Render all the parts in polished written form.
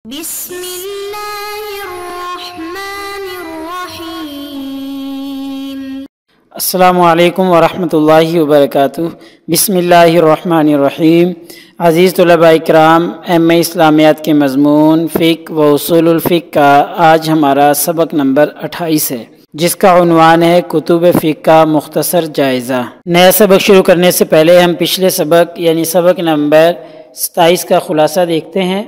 بسم اللہ الرحمن الرحیم۔ السلام علیکم ورحمۃ اللہ وبرکاتہ۔ بسم اللہ الرحمن الرحیم۔ عزیز طلباء اکرام، ایم اے اسلامیات کے مضمون فقہ و اصول الفقہ کا آج ہمارا سبق نمبر 28 ہے، جس کا عنوان ہے کتب فقہ کا مختصر جائزہ۔ نیا سبق شروع کرنے سے پہلے ہم پچھلے سبق یعنی سبق نمبر 27 کا خلاصہ دیکھتے ہیں۔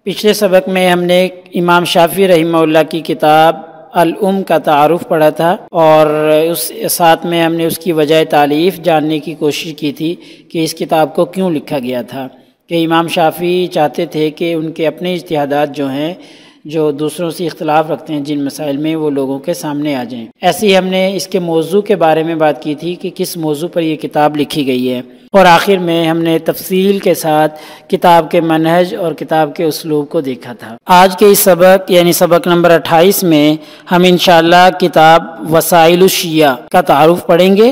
پچھلے سبق میں ہم نے امام شافعی رحمہ اللہ کی کتاب الام کا تعارف پڑھا تھا، اور اس ساتھ میں ہم نے اس کی وجہ تالیف جاننے کی کوشش کی تھی کہ اس کتاب کو کیوں لکھا گیا تھا، کہ امام شافعی چاہتے تھے کہ ان کے اپنے اجتہادات جو ہیں، جو دوسروں سے اختلاف رکھتے ہیں جن مسائل میں، وہ لوگوں کے سامنے آ جائیں۔ ایسے ہی ہم نے اس کے موضوع کے بارے میں بات کی تھی کہ کس موضوع پر یہ کتاب لکھی گئی ہے، اور آخر میں ہم نے تفصیل کے ساتھ کتاب کے منہج اور کتاب کے اسلوب کو دیکھا تھا۔ آج کے اس سبق یعنی سبق نمبر 28 میں ہم انشاءاللہ کتاب وسائل الشیعہ کا تعارف پڑھیں گے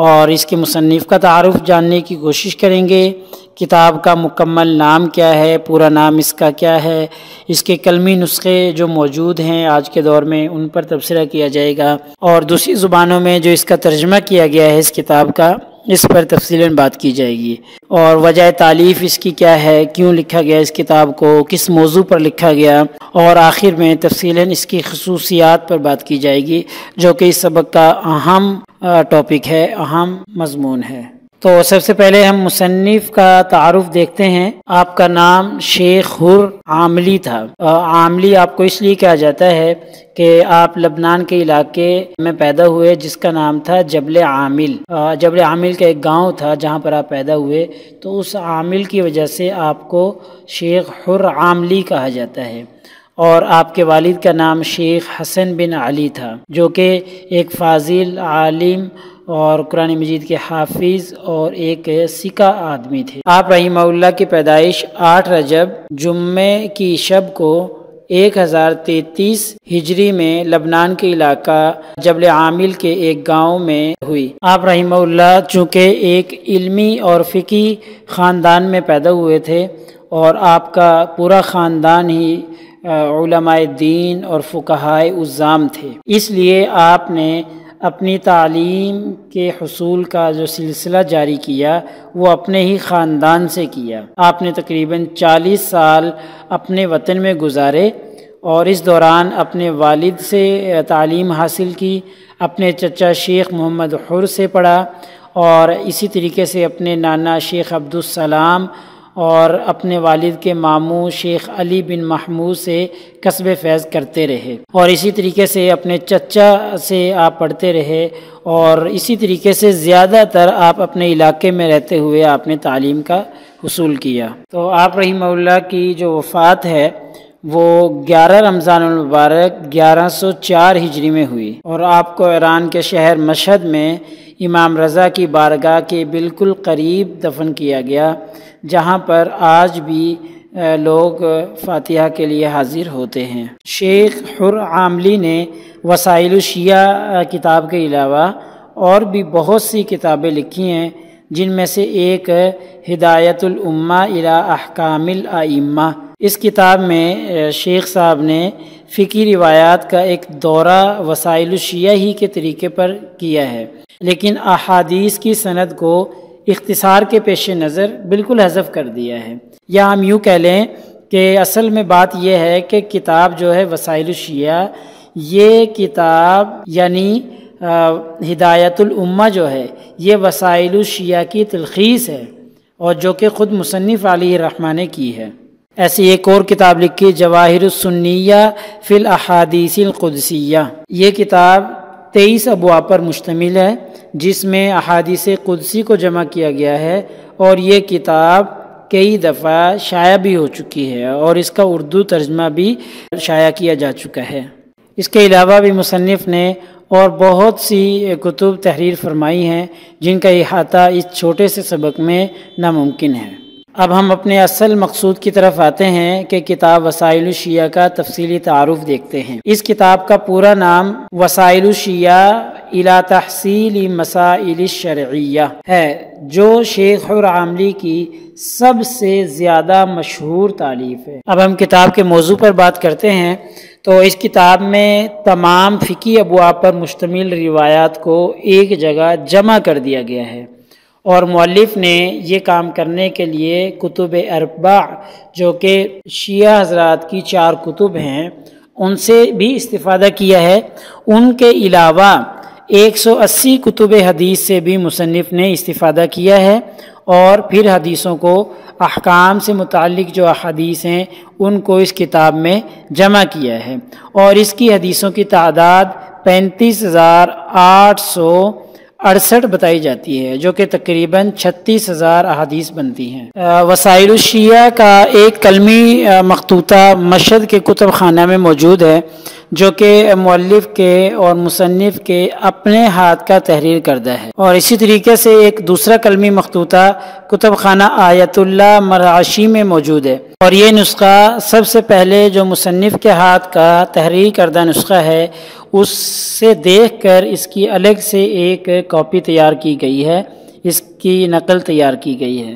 اور اس کے مصنف کا تعارف جاننے کی کوشش کریں گے۔ کتاب کا مکمل نام کیا ہے، پورا نام اس کا کیا ہے، اس کے کلمی نسخے جو موجود ہیں آج کے دور میں ان پر تبصرہ کیا جائے گا، اور دوسری زبانوں میں جو اس کا ترجمہ کیا گیا ہے اس کتاب کا، اس پر تفصیلاً بات کی جائے گی، اور وجہ تالیف اس کی کیا ہے، کیوں لکھا گیا اس کتاب کو، کس موضوع پر لکھا گیا، اور آخر میں تفصیلاً اس کی خصوصیات پر بات کی جائے گی، جو کہ اس سبق کا اہم ٹاپک ہے، اہم مضمون ہے۔ تو سب سے پہلے ہم مصنف کا تعارف دیکھتے ہیں۔ آپ کا نام شیخ حر عاملی تھا۔ عاملی آپ کو اس لیے کہا جاتا ہے کہ آپ لبنان کے علاقے میں پیدا ہوئے جس کا نام تھا جبل عامل۔ جبل عامل کا ایک گاؤں تھا جہاں پر آپ پیدا ہوئے، تو اس عامل کی وجہ سے آپ کو شیخ حر عاملی کہا جاتا ہے، اور آپ کے والد کا نام شیخ حسن بن علی تھا، جو کہ ایک فاضل عالم اور قرآن مجید کے حافظ اور ایک سکہ آدمی تھے۔ آپ رحمہ اللہ کی پیدائش 8 رجب جمعے کی شب کو 1033 ہجری میں لبنان کے علاقہ جبل عامل کے ایک گاؤں میں ہوئی۔ آپ رحمہ اللہ چونکہ ایک علمی اور فقہی خاندان میں پیدا ہوئے تھے، اور آپ کا پورا خاندان ہی علماء دین اور فقہائے عظام تھے، اس لیے آپ نے اپنی تعلیم کے حصول کا جو سلسلہ جاری کیا وہ اپنے ہی خاندان سے کیا۔ آپ نے تقریباً 40 سال اپنے وطن میں گزارے، اور اس دوران اپنے والد سے تعلیم حاصل کی، اپنے چچا شیخ محمد حر سے پڑھا، اور اسی طریقے سے اپنے نانا شیخ عبدالسلام اور اپنے والد کے ماموں شیخ علی بن محمود سے کسب فیض کرتے رہے، اور اسی طریقے سے اپنے چچا سے آپ پڑھتے رہے، اور اسی طریقے سے زیادہ تر آپ اپنے علاقے میں رہتے ہوئے آپ نے تعلیم کا حصول کیا۔ تو آپ رحمہ اللہ کی جو وفات ہے وہ 11 رمضان المبارک 1104 ہجری میں ہوئی، اور آپ کو ایران کے شہر مشہد میں امام رضا کی بارگاہ کے بالکل قریب دفن کیا گیا، جہاں پر آج بھی لوگ فاتحہ کے لیے حاضر ہوتے ہیں۔ شیخ حر عاملی نے وسائل الشیعہ کتاب کے علاوہ اور بھی بہت سی کتابیں لکھی ہیں، جن میں سے ایک ہدایت الامہ الی احکام الائمہ۔ اس کتاب میں شیخ صاحب نے فقہی روایات کا ایک دورہ وسائل الشیعہ ہی کے طریقے پر کیا ہے، لیکن احادیث کی سند کو اختصار کے پیش نظر بالکل حذف کر دیا ہے، یا ہم یوں کہہ لیں کہ اصل میں بات یہ ہے کہ کتاب جو ہے وسائل الشیعہ، یہ کتاب یعنی ہدایت الامہ جو ہے یہ وسائل الشیعہ کی تلخیص ہے، اور جو کہ خود مصنف علیہ الرحمہ نے کی ہے۔ ایسی ایک اور کتاب لکھی جواہر السنیہ فی الاحادیث القدسیہ۔ یہ کتاب 23 ابواب پر مشتمل ہے، جس میں احادیث قدسی کو جمع کیا گیا ہے، اور یہ کتاب کئی دفعہ شائع بھی ہو چکی ہے، اور اس کا اردو ترجمہ بھی شائع کیا جا چکا ہے۔ اس کے علاوہ بھی مصنف نے اور بہت سی کتب تحریر فرمائی ہیں، جن کا احاطہ اس چھوٹے سے سبق میں ناممکن ہے۔ اب ہم اپنے اصل مقصود کی طرف آتے ہیں کہ کتاب وسائل الشیعہ کا تفصیلی تعارف دیکھتے ہیں۔ اس کتاب کا پورا نام وسائل الشیعہ الی تحصیل مسائل الشرعیہ ہے، جو شیخ حر عاملی کی سب سے زیادہ مشہور تالیف ہے۔ اب ہم کتاب کے موضوع پر بات کرتے ہیں، تو اس کتاب میں تمام فقہی ابواب پر مشتمل روایات کو ایک جگہ جمع کر دیا گیا ہے، اور مؤلف نے یہ کام کرنے کے لیے کتب اربع جو کہ شیعہ حضرات کی 4 کتب ہیں ان سے بھی استفادہ کیا ہے۔ ان کے علاوہ 180 کتب حدیث سے بھی مصنف نے استفادہ کیا ہے، اور پھر حدیثوں کو احکام سے متعلق جو احادیث ہیں ان کو اس کتاب میں جمع کیا ہے، اور اس کی حدیثوں کی تعداد 35,868 بتائی جاتی ہے، جو کہ تقریباً 36,000 احادیث بنتی ہیں۔ وسائل الشیعہ کا ایک کلمی مخطوطہ مشہد کے کتب خانہ میں موجود ہے، جو کہ مؤلف کے اور مصنف کے اپنے ہاتھ کا تحریر کردہ ہے، اور اسی طریقے سے ایک دوسرا کلمی مخطوطہ کتب خانہ آیت اللہ مرعشی میں موجود ہے، اور یہ نسخہ سب سے پہلے جو مصنف کے ہاتھ کا تحریر کردہ نسخہ ہے اس سے دیکھ کر اس کی الگ سے ایک کاپی تیار کی گئی ہے، اس کی نقل تیار کی گئی ہے،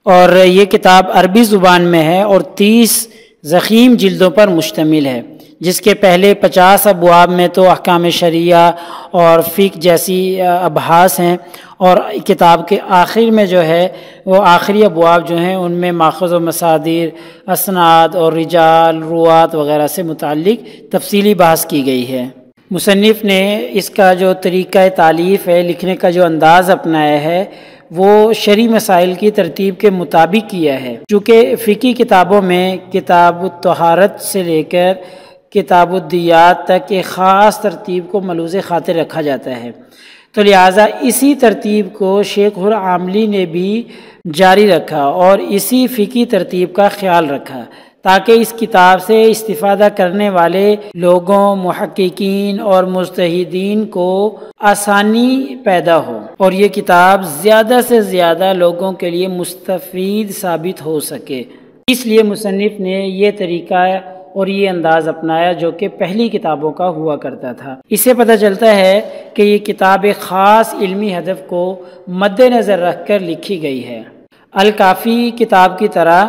اور یہ کتاب عربی زبان میں ہے اور 30 ضخیم جلدوں پر مشتمل ہے، جس کے پہلے 50 ابواب میں تو احکام شریعہ اور فقہ جیسی ابحاث ہیں، اور کتاب کے آخر میں جو ہے وہ آخری ابواب جو ہیں ان میں ماخذ و مصادر، اسناد اور رجال، روات وغیرہ سے متعلق تفصیلی بحث کی گئی ہے۔ مصنف نے اس کا جو طریقہ تالیف ہے، لکھنے کا جو انداز اپنایا ہے، وہ شرعی مسائل کی ترتیب کے مطابق کیا ہے، چونکہ فقہی کتابوں میں کتاب الطہارت سے لے کر کتاب الدیات تک ایک خاص ترتیب کو ملحوظ خاطر رکھا جاتا ہے، تو لہٰذا اسی ترتیب کو شیخ حر عاملی نے بھی جاری رکھا اور اسی فقہی ترتیب کا خیال رکھا، تاکہ اس کتاب سے استفادہ کرنے والے لوگوں، محققین اور مجتہدین کو آسانی پیدا ہو، اور یہ کتاب زیادہ سے زیادہ لوگوں کے لیے مستفید ثابت ہو سکے۔ اس لیے مصنف نے یہ طریقہ اور یہ انداز اپنایا جو کہ پہلی کتابوں کا ہوا کرتا تھا۔ اس سے پتہ چلتا ہے کہ یہ کتاب ایک خاص علمی ہدف کو مد نظر رکھ کر لکھی گئی ہے۔ الکافی کتاب کی طرح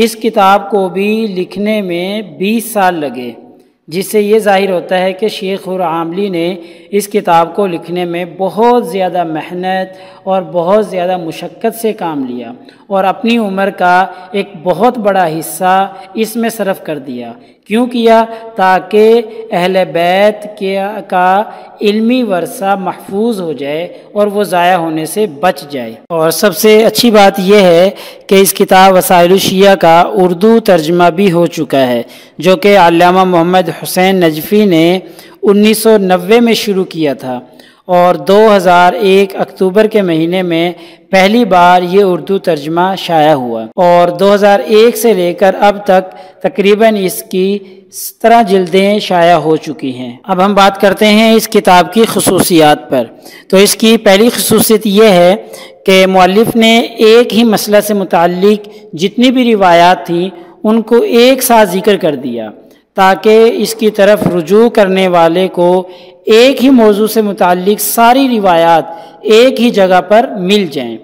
اس کتاب کو بھی لکھنے میں 20 سال لگے، جس سے یہ ظاہر ہوتا ہے کہ شیخ حر عاملی نے اس کتاب کو لکھنے میں بہت زیادہ محنت اور بہت زیادہ مشقت سے کام لیا، اور اپنی عمر کا ایک بہت بڑا حصہ اس میں صرف کر دیا۔ کیوں کیا؟ تاکہ اہل بیت کا علمی ورثہ محفوظ ہو جائے اور وہ ضائع ہونے سے بچ جائے۔ اور سب سے اچھی بات یہ ہے کہ اس کتاب وسائل الشیعہ کا اردو ترجمہ بھی ہو چکا ہے، جو کہ علامہ محمد حسین نجفی نے 1990 میں شروع کیا تھا، اور 2001 اکتوبر کے مہینے میں پہلی بار یہ اردو ترجمہ شائع ہوا، اور 2001 سے لے کر اب تک تقریباً اس کی 17 جلدیں شائع ہو چکی ہیں۔ اب ہم بات کرتے ہیں اس کتاب کی خصوصیات پر۔ تو اس کی پہلی خصوصیت یہ ہے کہ مؤلف نے ایک ہی مسئلہ سے متعلق جتنی بھی روایات تھیں ان کو ایک ساتھ ذکر کر دیا، تاکہ اس کی طرف رجوع کرنے والے کو ایک ہی موضوع سے متعلق ساری روایات ایک ہی جگہ پر مل جائیں۔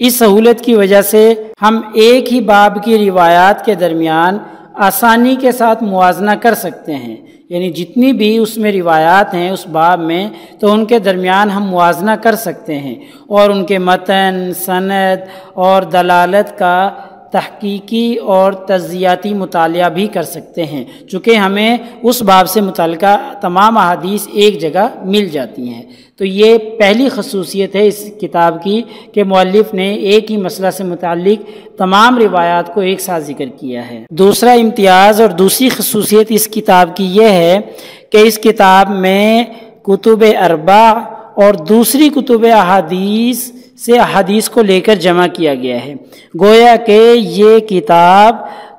اس سہولت کی وجہ سے ہم ایک ہی باب کی روایات کے درمیان آسانی کے ساتھ موازنہ کر سکتے ہیں، یعنی جتنی بھی اس میں روایات ہیں اس باب میں، تو ان کے درمیان ہم موازنہ کر سکتے ہیں، اور ان کے متن، سند اور دلالت کا تحقیقی اور تجزیاتی مطالعہ بھی کر سکتے ہیں، چونکہ ہمیں اس باب سے متعلقہ تمام احادیث ایک جگہ مل جاتی ہیں۔ تو یہ پہلی خصوصیت ہے اس کتاب کی کہ مؤلف نے ایک ہی مسئلہ سے متعلق تمام روایات کو ایک ساتھ ذکر کیا ہے۔ دوسرا امتیاز اور دوسری خصوصیت اس کتاب کی یہ ہے کہ اس کتاب میں کتب اربع اور دوسری کتب احادیث سے احادیث کو لے کر جمع کیا گیا ہے، گویا کہ یہ کتاب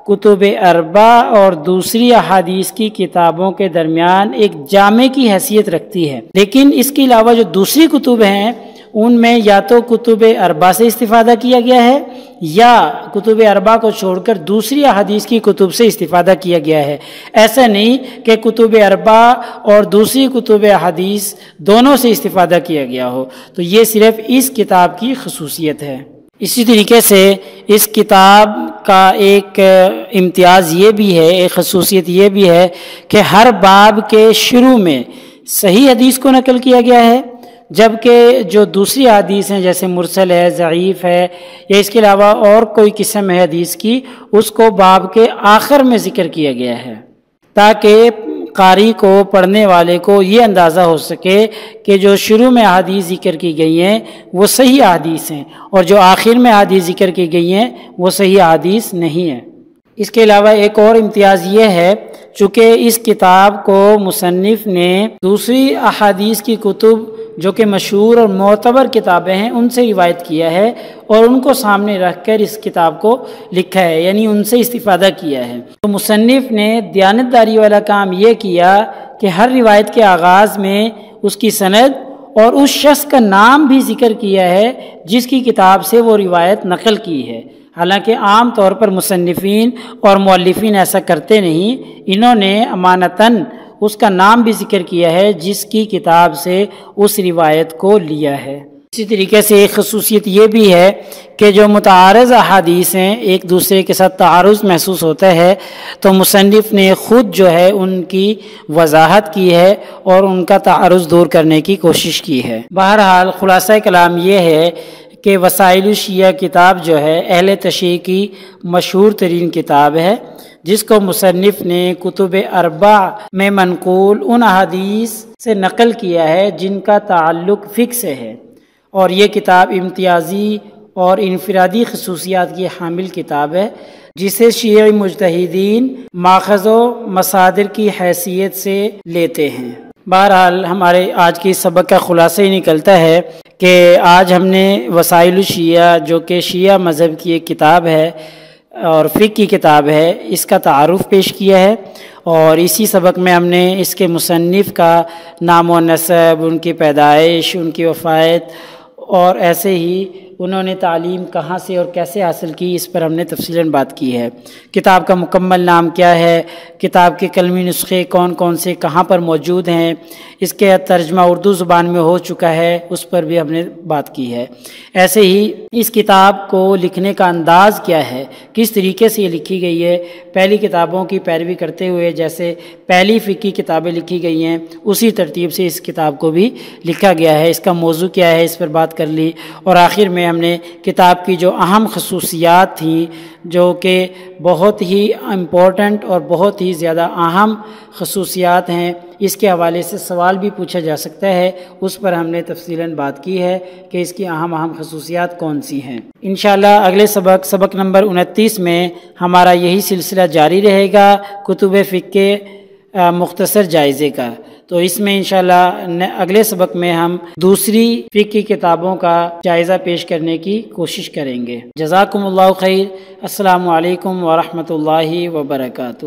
کتب اربع اور دوسری احادیث کی کتابوں کے درمیان ایک جامع کی حیثیت رکھتی ہے۔ لیکن اس کے علاوہ جو دوسری کتب ہیں ان میں یا تو کتب اربع سے استفادہ کیا گیا ہے یا کتب اربع کو چھوڑ کر دوسری احادیث کی کتب سے استفادہ کیا گیا ہے۔ ایسا نہیں کہ کتب اربع اور دوسری کتب احادیث دونوں سے استفادہ کیا گیا ہو، تو یہ صرف اس کتاب کی خصوصیت ہے۔ اسی طریقے سے اس کتاب کا ایک امتیاز یہ بھی ہے، ایک خصوصیت یہ بھی ہے کہ ہر باب کے شروع میں صحیح حدیث کو نقل کیا گیا ہے، جبکہ جو دوسری حدیث ہیں جیسے مرسل ہے، ضعیف ہے یا اس کے علاوہ اور کوئی قسم ہے حدیث کی، اس کو باب کے آخر میں ذکر کیا گیا ہے، تاکہ قاری کو، پڑھنے والے کو یہ اندازہ ہو سکے کہ جو شروع میں احادیث ذکر کی گئی ہیں وہ صحیح احادیث ہیں، اور جو آخر میں احادیث ذکر کی گئی ہیں وہ صحیح احادیث نہیں ہیں۔ اس کے علاوہ ایک اور امتیاز یہ ہے، چونکہ اس کتاب کو مصنف نے دوسری احادیث کی کتب جو کہ مشہور اور معتبر کتابیں ہیں ان سے روایت کیا ہے اور ان کو سامنے رکھ کر اس کتاب کو لکھا ہے، یعنی ان سے استفادہ کیا ہے۔ تو مصنف نے دیانتداری والا کام یہ کیا کہ ہر روایت کے آغاز میں اس کی سند اور اس شخص کا نام بھی ذکر کیا ہے جس کی کتاب سے وہ روایت نقل کی ہے۔ حالانکہ عام طور پر مصنفین اور مؤلفین ایسا کرتے نہیں، انہوں نے امانتاً اس کا نام بھی ذکر کیا ہے جس کی کتاب سے اس روایت کو لیا ہے۔ اسی طریقے سے ایک خصوصیت یہ بھی ہے کہ جو متعارض احادیث ہیں ایک دوسرے کے ساتھ تعارض محسوس ہوتا ہے تو مصنف نے خود جو ہے ان کی وضاحت کی ہے اور ان کا تعارض دور کرنے کی کوشش کی ہے۔ بہرحال خلاصہ کلام یہ ہے کہ وسائل الشیعہ کتاب جو ہے اہل تشیع کی مشہور ترین کتاب ہے، جس کو مصنف نے کتب اربع میں منقول ان احادیث سے نقل کیا ہے جن کا تعلق فقہ سے ہے، اور یہ کتاب امتیازی اور انفرادی خصوصیات کی حامل کتاب ہے جسے شیعی مجتہدین ماخذ و مصادر کی حیثیت سے لیتے ہیں۔ بہرحال ہمارے آج کی سبق کا خلاصہ ہی نکلتا ہے کہ آج ہم نے وسائل الشیعہ جو کہ شیعہ مذہب کی ایک کتاب ہے اور فقہ کی کتاب ہے، اس کا تعارف پیش کیا ہے، اور اسی سبق میں ہم نے اس کے مصنف کا نام و نسب، ان کی پیدائش، ان کی وفات اور ایسے ہی انہوں نے تعلیم کہاں سے اور کیسے حاصل کی، اس پر ہم نے تفصیلاً بات کی ہے۔ کتاب کا مکمل نام کیا ہے، کتاب کے کلمی نسخے کون کون سے کہاں پر موجود ہیں، اس کے ترجمہ اردو زبان میں ہو چکا ہے، اس پر بھی ہم نے بات کی ہے۔ ایسے ہی اس کتاب کو لکھنے کا انداز کیا ہے، کس طریقے سے یہ لکھی گئی ہے، پہلی کتابوں کی پیروی کرتے ہوئے جیسے پہلی فقہی کتابیں لکھی گئی ہیں اسی ترتیب سے اس کتاب کو بھی لکھا گیا ہے۔ اس کا موضوع کیا ہے اس پر بات کر لی، اور آخر میں ہم نے کتاب کی جو اہم خصوصیات تھیں جو کہ بہت ہی امپورٹنٹ اور بہت ہی زیادہ اہم خصوصیات ہیں، اس کے حوالے سے سوال بھی پوچھا جا سکتا ہے، اس پر ہم نے تفصیلاً بات کی ہے کہ اس کی اہم خصوصیات کون سی ہیں۔ انشاءاللہ اگلے سبق نمبر 29 میں ہمارا یہی سلسلہ جاری رہے گا کتب فقہ کے مختصر جائزے کا، تو اس میں انشاءاللہ اگلے سبق میں ہم دوسری فقہ کی کتابوں کا جائزہ پیش کرنے کی کوشش کریں گے۔ جزاکم اللہ خیر۔ السلام علیکم ورحمۃ اللہ وبرکاتہ۔